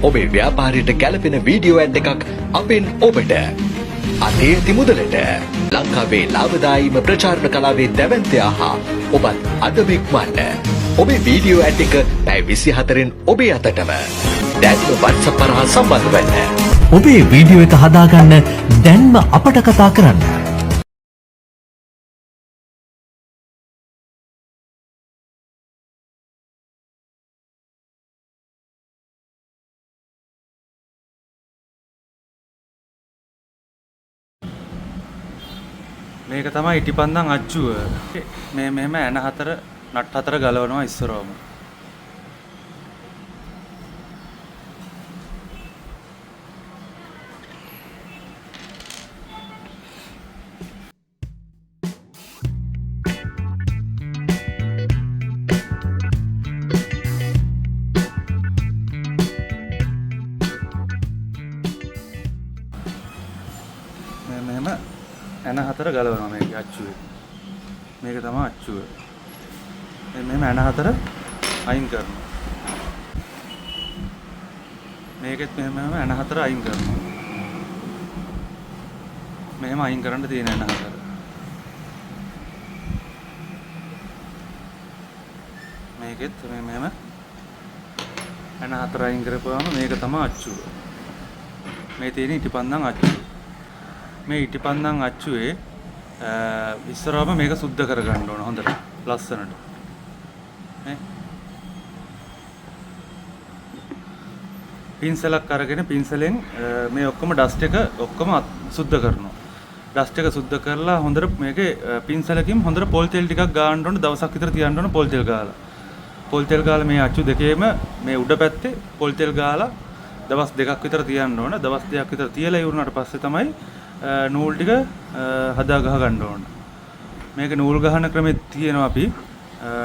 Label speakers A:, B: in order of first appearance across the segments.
A: ඔබේ ව්‍යාපාරයට ගැළපෙන video add එකක් අපෙන් ඔබට අතේ තිමුදලට ලංකාවේ ලාභදායීම ප්‍රචාරණ කලාවේ දැවැන්තයා හා ඔබත් අදම ඉක්මවන්න. ඔබේ වීඩියෝ ඇඩ් එක පැය 24න් ඔබේ අතටම. දැන්ම WhatsApp හරහා සම්බන්ධ වෙන්න.
B: ඔබේ වීඩියෝ එක හදාගන්න දැන්ම අපට කතා කරන්න.
C: මේක තමයි ඉටිපන්දම් අච්චුව. මේ මෙහෙම ඇන හතර නට් හතර ගලවනවා ඉස්සරවම. මෙහෙම ඇන හතර ගලවනවා මේක අච්චුවේ. මේක තමයි අච්චුව. මෙහෙම ඇන හතර අයින් කරනවා. මේකෙත් මෙහෙම ඇන හතර අයින් කරනවා. මෙහෙම අයින් කරන්න තියෙන ඇන හතර. මේකෙත් මෙහෙම ඇන හතර අයින් කරපුවාම මේක තමයි අච්චුව. මේ තියෙන ඉටිපන්දම් අච්චුව. මේ ඉටිපන්දම් අච්චුවේ ඉස්සරවම මේක සුද්ධ කරගන්න ඕන හොඳට ලස්සනට. නේ පින්සලක් අරගෙන පින්සලෙන් මේ ඔක්කොම ඩස්ට් එක ඔක්කොම සුද්ධ කරනවා. ඩස්ට් එක සුද්ධ කරලා හොඳට මේකේ පින්සලකින් හොඳට පොල් තෙල් ටිකක් ගාන්න ඕන. දවසක් විතර තියන්න ඕන පොල් තෙල් ගාලා. පොල් තෙල් ගාලා මේ අච්චු දෙකේම මේ උඩ පැත්තේ පොල් තෙල් ගාලා දවස් දෙකක් විතර තියන්න ඕන. දවස් දෙකක් විතර තියලා ඉවරනට පස්සේ තමයි නූල් ටික හදා ගහ ගන්න ඕන. මේක නූල් ගහන ක්‍රමෙත් තියෙනවා අපි.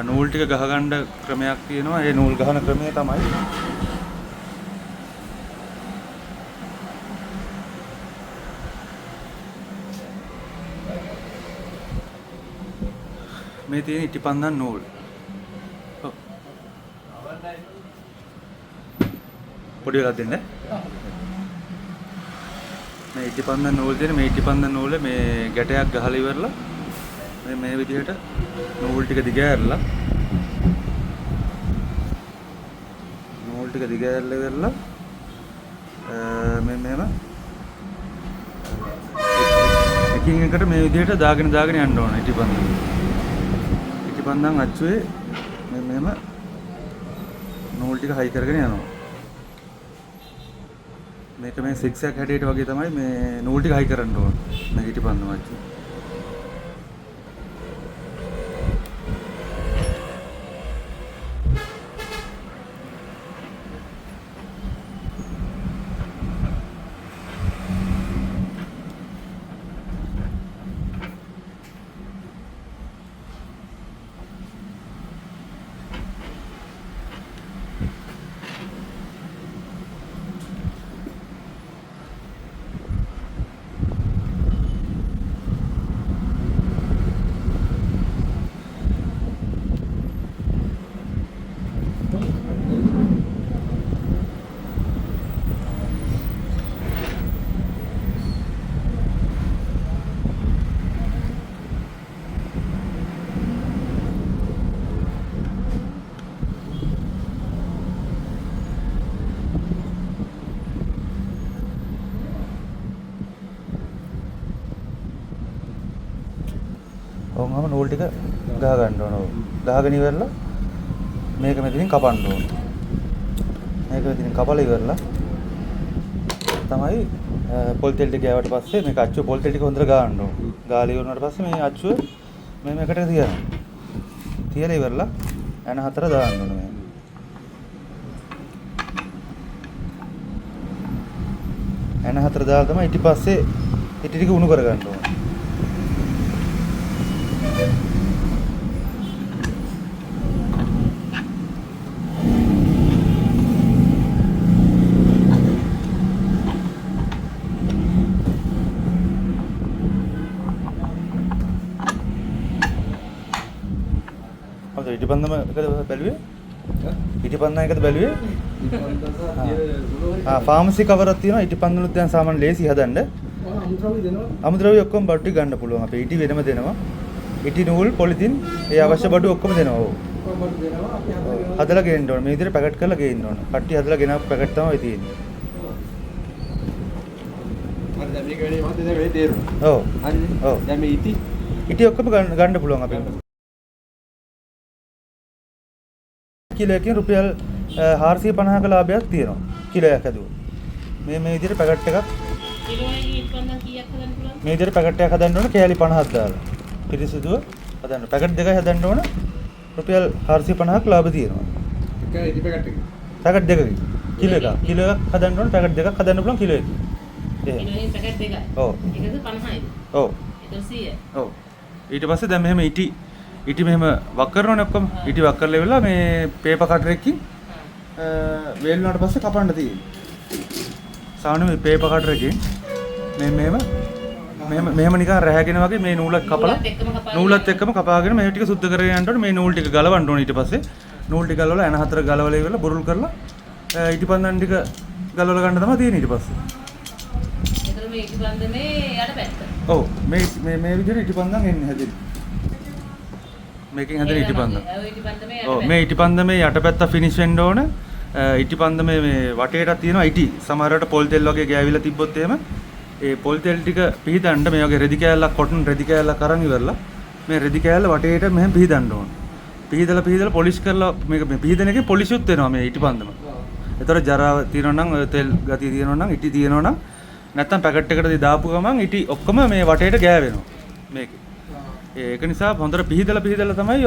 C: නූල් ටික ගහ ගන්න ක්‍රමයක් තියෙනවා. ඒ නූල් ගහන ක්‍රමය තමයි මේ තියෙන ඉටිපන්දම් නූල්. පොඩි වෙලා දෙන්න. මේ ඉටිපන්දම් නූල් තියෙන මේ ඉටිපන්දම් නූලේ මේ ගැටයක් ගහලා ඉවරලා මේ විදිහට නූල් ටික දිගෑරලා ඉවරලා මෙහෙම එකින් එකට මේ විදිහට දාගෙන යන්න ඕන ඉටිපන්දම් අච්චුවේ මෙහෙම නූල් ටික හයි කරගෙන යනවා. මේක මේ 6 එකක් හැඩයට වගේ තමයි මේ නූල් ටික හයි කරන්න ඕන. මේ ඉටිපන්දම් අච්චුව. ඔවම නූල් ටික ගහ ගන්න ඕන. ගහගෙන ඉවරලා මේක මෙතනින් කපන්න ඕන. මේක මෙතනින් කපලා ඉවරලා තමයි පොල් තෙල් ටික ගෑවට පස්සේ මේක අච්චුව පොල් තෙල් ටික හොඳට ගාන්න ඕන. ගාලා ඉවරනට පස්සේ මේ අච්චුව මේකට තියනවා. තියලා ඉවරලා ඇන හතර දාන්න ඕන මේ. ඇන හතර දාලා තමයි ඊට පස්සේ ඉටි ටික උණු කර ගන්න ඕන. ඉටිපන්දම එකද බැලුවේ? ඉටිපන්දම එකද බැලුවේ? ෆාමසි කවරක් තියෙනවා. ඉටි පන්දුනුත් දැන් සාමාන්‍ය ලේසි හදන්න. අමුද්‍රව්‍ය ඔක්කොම බඩු ටික ගන්න පුළුවන්. අපේ ඉටි වෙනම දෙනවා. ඉටි නූල් පොලිතින් ඒ අවශ්‍ය බඩු ඔක්කොම දෙනවා. ඔව්. හදලා ගේන්න ඕන. මේ විදිහට පැකට් කරලා ගේන්න ඕන. කට්ටිය හදලා ගෙනාව පැකට් තමයි තියෙන්නේ.
D: හරි දැන් මේක වෙලේ මහත් දැන් වෙලේ තේරුණා.
C: ඔව්.
D: හරිනේ.
C: ඔව්.
D: දැන් මේ
C: ඉටි ඔක්කොම ගන්න පුළුවන් අපේ. කිලෝයකින් රුපියල් 450ක ලාභයක් තියෙනවා. කිලෝයක් හදුවා. මේ විදිහට පැකට් එකක්
E: කිලෝයකින් ඉක්මනට කීයක් හදන්න පුළුවන්?
C: මේ විදිහට පැකට් එකක් හදන්න ඕන කෑලි 50ක් දාලා. පිරිසිදුව හදන්න. පැකට් දෙකයි හදන්න ඕන රුපියල් 450ක ලාභ තියෙනවා.
D: එක ඉටි පැකට් එක.
C: පැකට් දෙකකින් කිලෝ එකක් හදන්න ඕන පැකට් දෙකක් හදන්න පුළුවන් කිලෝ එකකින්.
E: කිලෝයෙන් පැකට් දෙකයි.
C: ඔව්.
E: එකද 50යිද?
C: ඔව්.
E: 100යි.
C: ඔව්. ඊට පස්සේ දැන් මෙහෙම ඉටි මෙහෙම වක් කරනවනේ ඔක්කොම. ඉටි වක් කරලා ඉවරලා මේ පේපර් කටර් එකකින් වේල් වුණාට පස්සේ කපන්න තියෙන්නේ. සාමාන්‍ය මේ පේපර් කටර් එකකින් මෙහෙම නිකන් රැහැගෙන වගේ මේ නූලක් කපලා නූලත් එක්කම කපාගෙන මේ ටික සුද්ධ කරගෙන යන්න ඕනේ. මේ නූල් ටික ගලවන්න ඕනේ. ඊට පස්සේ නූල් ටික ගලවලා එන හතර ගලවලා ඉවරලා බුරුල් කරලා ඉටිපන්දන් ටික ගලවලා ගන්න තමයි තියෙන්නේ ඊට පස්සේ.
E: ඒතර මේ ඉටිපන්දමේ යට පැත්ත.
C: ඔව් මේ විදිහට ඉටිපන්දන් එන්නේ හැදෙන්නේ. මේකෙන් හැදෙන ඉටිපන්දන්.
E: ඔය ඉටිපන්දමේ
C: ඔව් මේ ඉටිපන්දමේ යටපැත්ත ෆිනිෂ් වෙන්න ඕන. ඉටිපන්දමේ මේ වටේටත් තියෙනවා ඉටි. සමහරවට පොල් තෙල් වගේ ගෑවිලා තිබ්බොත් එහෙම ඒ පොල් තෙල් ටික පිහදන්න මේ වගේ රෙදි කෑල්ලක් කොටන් රෙදි කෑල්ලක් අරන් ඉවරලා මේ රෙදි කෑල්ල වටේට මෙහෙම පිහදන්න ඕන. පිහදලා පොලිෂ් කරලා මේක මේ පිහදන එකේ පොලිෂුත් වෙනවා මේ ඉටිපන්දම. ඒතර ජරාව තියෙනවා නම් ඔය තෙල් ගතිය තියෙනවා නම් ඉටි තියෙනවා නම් නැත්තම් පැකට් එකට දාපු ගමන් ඉටි ඔක්කොම මේ වටේට ගෑවෙනවා මේකේ. ඒක නිසා හොඳට පිහදලා තමයි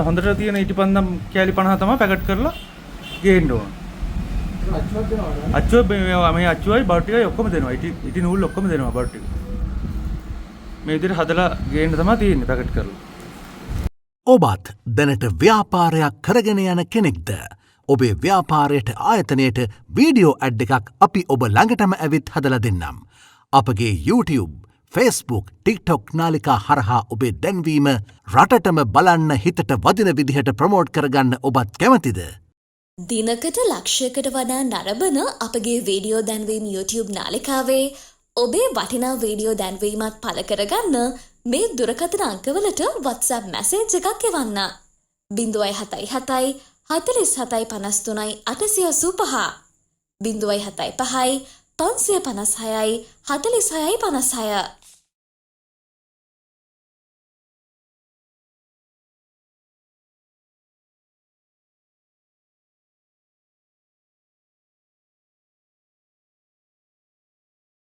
C: හොඳට තියෙන ඉටිපන්දම් කෑලි 50 තමයි පැකට් කරලා ගේන්න ඕන. අච්චුව මේ අච්චුවයි බඩු ටිකයි ඔක්කොම දෙනවා. ඉටි නූල් ඔක්කොම දෙනවා බඩු ටික. මේ විදිහට හදලා ගේන්න තමයි තියෙන්නේ පැකට් කරලා.
B: ඔබත් දැනට ව්‍යාපාරයක් කරගෙන යන කෙනෙක්ද? ඔබේ ව්‍යාපාරයට ආයතනයට වීඩියෝ ඇඩ් එකක් අපි ඔබ ළඟටම ඇවිත් හදලා දෙන්නම්. අපගේ YouTube, Facebook, TikTok නාලිකා හරහා ඔබේ දැන්වීම රටටම බලන්න හිතට වදින විදිහට ප්‍රමෝට් කරගන්න ඔබත් කැමතිද?
F: දිනකට ලක්ෂයකට වඩා නරඹන අපගේ වීඩියෝ දැන්වීම් YouTube නාලිකාවේ ඔබේ වටිනා වීඩියෝ දැන්වීමත් පළ කරගන්න මේ දුරකථන අංකවලට WhatsApp මැසේජ් එකක් එවන්න. 077 47 53 885 075 556 46 56